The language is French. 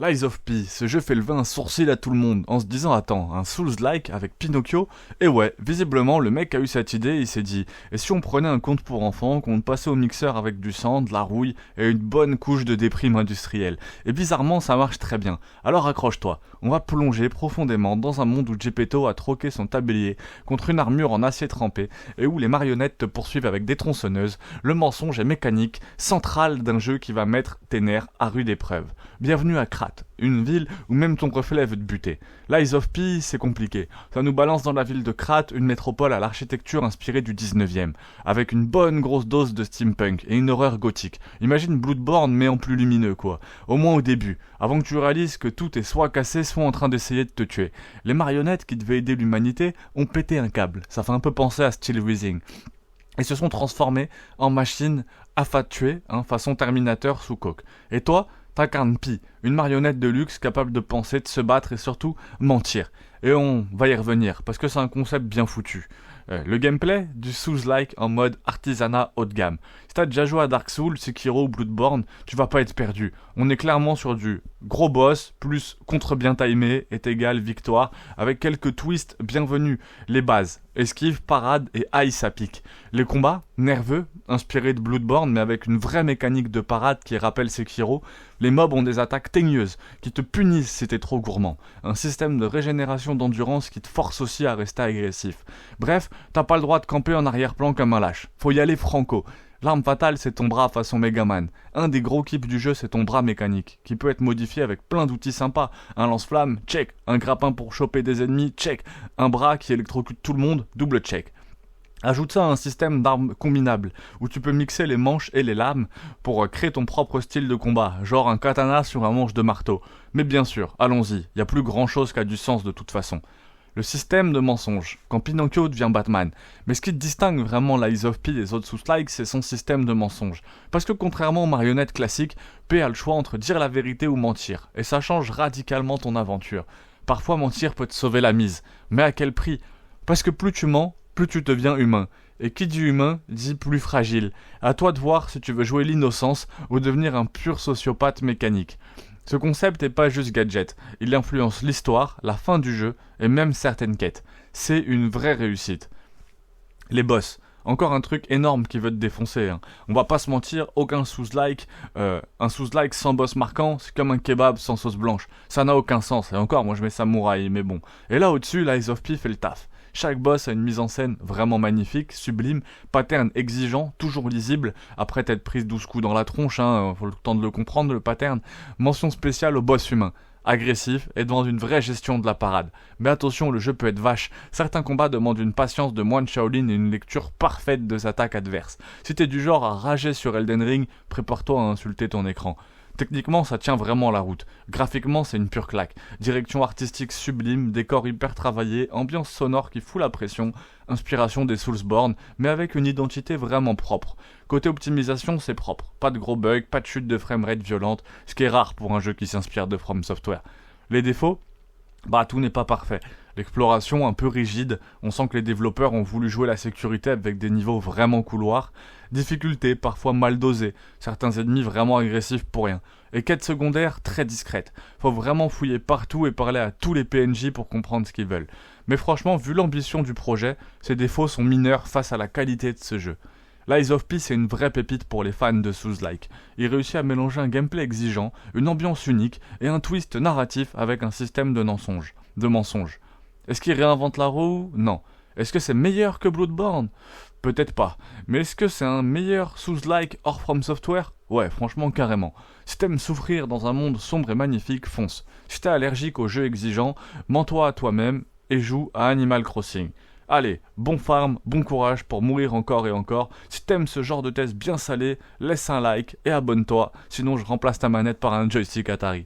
Lies of P, ce jeu fait lever un sourcil à tout le monde en se disant attends, un Souls-like avec Pinocchio? Et ouais, visiblement le mec a eu cette idée, il s'est dit et si on prenait un conte pour enfants, qu'on passait au mixeur avec du sang, de la rouille et une bonne couche de déprime industrielle. Et bizarrement ça marche très bien. Alors accroche-toi, on va plonger profondément dans un monde où Geppetto a troqué son tablier contre une armure en acier trempé et où les marionnettes te poursuivent avec des tronçonneuses. Le mensonge est mécanique, central d'un jeu qui va mettre tes nerfs à rude épreuve. Bienvenue à Krat, une ville où même ton reflet veut te buter. Lies of P, c'est compliqué. Ça nous balance dans la ville de Krat, une métropole à l'architecture inspirée du 19e, avec une bonne grosse dose de steampunk et une horreur gothique. Imagine Bloodborne mais en plus lumineux quoi. Au moins au début, avant que tu réalises que tout est soit cassé, soit en train d'essayer de te tuer. Les marionnettes qui devaient aider l'humanité ont pété un câble. Ça fait un peu penser à Steel Rising. Et se sont transformés en machines à tuer, façon Terminator sous coke. Et toi, t'incarnes Pi, une marionnette de luxe capable de penser, de se battre et surtout mentir. Et on va y revenir, parce que c'est un concept bien foutu. Le gameplay du Souls-like en mode artisanat haut de gamme. Si t'as déjà joué à Dark Souls, Sekiro ou Bloodborne, tu vas pas être perdu. On est clairement sur du gros boss, plus contre bien timé est égal victoire, avec quelques twists bienvenus. Les bases, esquive, parade et ice à pic. Les combats, nerveux, inspirés de Bloodborne mais avec une vraie mécanique de parade qui rappelle Sekiro. Les mobs ont des attaques teigneuses, qui te punissent si t'es trop gourmand. Un système de régénération d'endurance qui te force aussi à rester agressif. Bref, t'as pas le droit de camper en arrière-plan comme un lâche. Faut y aller franco. L'arme fatale, c'est ton bras façon Megaman. Un des gros kips du jeu, c'est ton bras mécanique, qui peut être modifié avec plein d'outils sympas. Un lance-flamme, check. Un grappin pour choper des ennemis, check. Un bras qui électrocute tout le monde, double check. Ajoute ça à un système d'armes combinables, où tu peux mixer les manches et les lames pour créer ton propre style de combat, genre un katana sur un manche de marteau. Mais bien sûr, allons-y, y a plus grand chose qui a du sens de toute façon. Le système de mensonge, quand Pinocchio devient Batman. Mais ce qui distingue vraiment Lies of P des autres Souls-like, c'est son système de mensonge. Parce que contrairement aux marionnettes classiques, P a le choix entre dire la vérité ou mentir, et ça change radicalement ton aventure. Parfois mentir peut te sauver la mise, mais à quel prix? Parce que plus tu mens, plus tu deviens humain. Et qui dit humain, dit plus fragile. À toi de voir si tu veux jouer l'innocence ou devenir un pur sociopathe mécanique. Ce concept n'est pas juste gadget, il influence l'histoire, la fin du jeu et même certaines quêtes. C'est une vraie réussite. Les boss. Encore un truc énorme qui veut te défoncer. On va pas se mentir, aucun Souls-like, un Souls-like sans boss marquant, c'est comme un kebab sans sauce blanche. Ça n'a aucun sens. Et encore, moi je mets samouraï, mais bon. Et là au-dessus, Lies of P fait le taf. Chaque boss a une mise en scène vraiment magnifique, sublime, pattern exigeant, toujours lisible, après t'être prise 12 coups dans la tronche, faut le temps de le comprendre le pattern. Mention spéciale au boss humain. Agressif et devant une vraie gestion de la parade. Mais attention, le jeu peut être vache. Certains combats demandent une patience de moine Shaolin et une lecture parfaite de attaques adverses. Si t'es du genre à rager sur Elden Ring, prépare-toi à insulter ton écran. Techniquement, ça tient vraiment la route. Graphiquement, c'est une pure claque. Direction artistique sublime, décor hyper travaillé, ambiance sonore qui fout la pression, inspiration des Soulsborne, mais avec une identité vraiment propre. Côté optimisation, c'est propre. Pas de gros bugs, pas de chute de framerate violente, ce qui est rare pour un jeu qui s'inspire de From Software. Les défauts? Tout n'est pas parfait. L'exploration un peu rigide, on sent que les développeurs ont voulu jouer la sécurité avec des niveaux vraiment couloirs. Difficulté, parfois mal dosée, certains ennemis vraiment agressifs pour rien. Et quête secondaire très discrète. Faut vraiment fouiller partout et parler à tous les PNJ pour comprendre ce qu'ils veulent. Mais franchement, vu l'ambition du projet, ces défauts sont mineurs face à la qualité de ce jeu. Lies of P, c'est une vraie pépite pour les fans de Souls-like. Il réussit à mélanger un gameplay exigeant, une ambiance unique et un twist narratif avec un système de mensonges. Est-ce qu'il réinvente la roue? Non. Est-ce que c'est meilleur que Bloodborne? Peut-être pas. Mais est-ce que c'est un meilleur Souls-like hors From Software? Ouais, franchement, carrément. Si t'aimes souffrir dans un monde sombre et magnifique, fonce. Si t'es allergique aux jeux exigeants, mens-toi à toi-même et joue à Animal Crossing. Allez, bon farm, bon courage pour mourir encore et encore. Si t'aimes ce genre de test bien salé, laisse un like et abonne-toi, sinon je remplace ta manette par un joystick Atari.